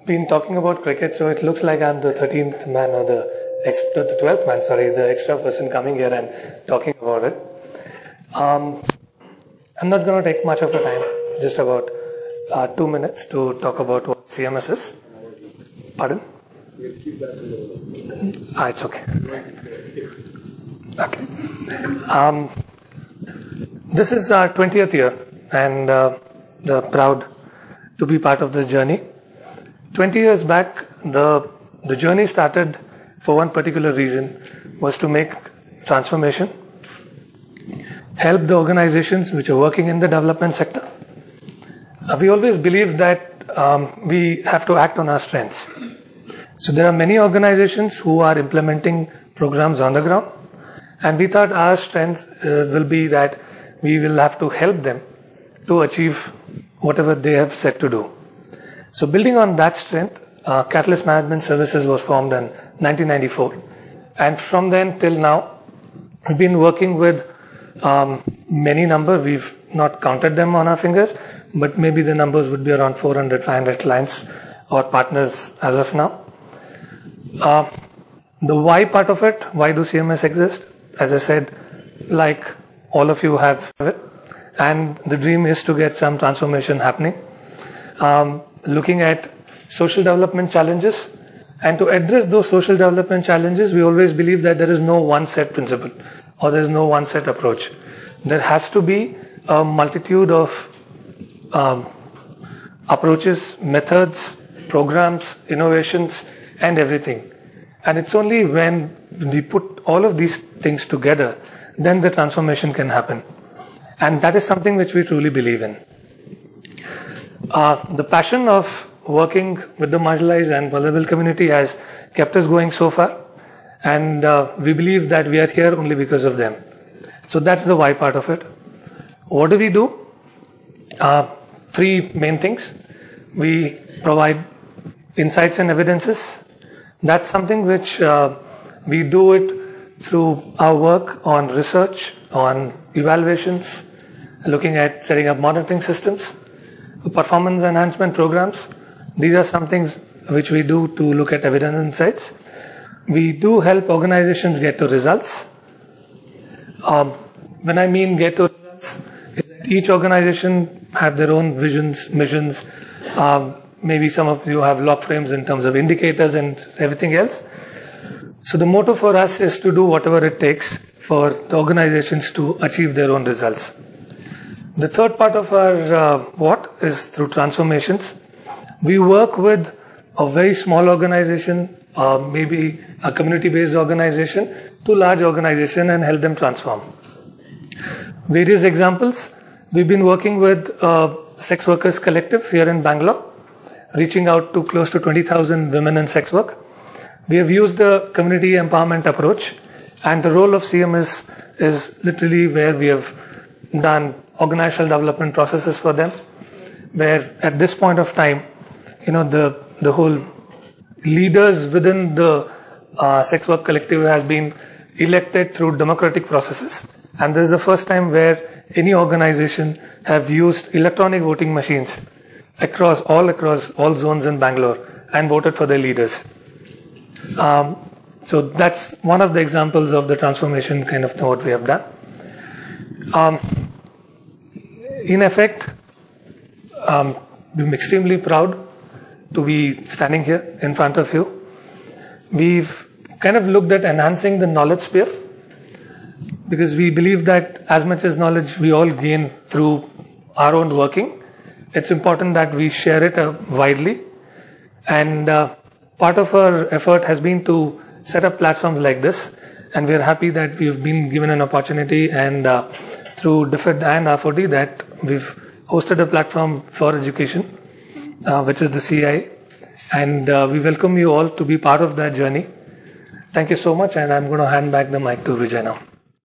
been talking about cricket, so it looks like I'm the 13th man or the 12th man, the extra person coming here and talking about it. I'm not going to take much of a time, just about 2 minutes to talk about what CMS is. Pardon? It's okay. Okay. This is our 20th year, and we're proud to be part of this journey. 20 years back, the journey started for one particular reason, was to make transformation, help the organizations which are working in the development sector. We always believe that we have to act on our strengths. So there are many organizations who are implementing programs on the ground, and we thought our strengths will be that we will have to help them to achieve whatever they have set to do. So building on that strength, Catalyst Management Services was formed in 1994. And from then till now, we've been working with many numbers. We've not counted them on our fingers, but maybe the numbers would be around 400, 500 clients or partners as of now. The why part of it, why do CMS exist? As I said, like all of you have it, and the dream is to get some transformation happening. Looking at social development challenges, and to address those social development challenges, we always believe that there is no one set principle or there is no one set approach. There has to be a multitude of approaches, methods, programs, innovations, and everything. And it's only when we put all of these things together, then the transformation can happen. And that is something which we truly believe in. The passion of working with the marginalized and vulnerable community has kept us going so far, and we believe that we are here only because of them. So that's the why part of it. What do we do? Three main things. We provide insights and evidences. That's something which we do it through our work on research, on evaluations, looking at setting up monitoring systems, performance enhancement programs. These are some things which we do to look at evidence insights. We do help organizations get to results. When I mean get to results, each organization have their own visions, missions. Maybe some of you have log frames in terms of indicators and everything else. So the motto for us is to do whatever it takes for the organizations to achieve their own results. The third part of our what is through transformations. We work with a very small organization, maybe a community-based organization, to large organization and help them transform. Various examples. We've been working with Sex Workers Collective here in Bangalore, reaching out to close to 20,000 women in sex work. We have used the community empowerment approach, and the role of CMS is literally where we have done organizational development processes for them, where at this point of time, the whole leaders within the sex work collective has been elected through democratic processes. And this is the first time where any organization have used electronic voting machines across all zones in Bangalore and voted for their leaders. So that's one of the examples of the transformation kind of what we have done. In effect, I'm extremely proud to be standing here in front of you. We've kind of looked at enhancing the knowledge sphere, because we believe that as much as knowledge we all gain through our own working, it's important that we share it widely. And part of our effort has been to set up platforms like this, and we are happy that we've been given an opportunity, and through DFID and R4D that we've hosted a platform for education, which is the CI, and we welcome you all to be part of that journey. Thank you so much, and I'm going to hand back the mic to Vijay now.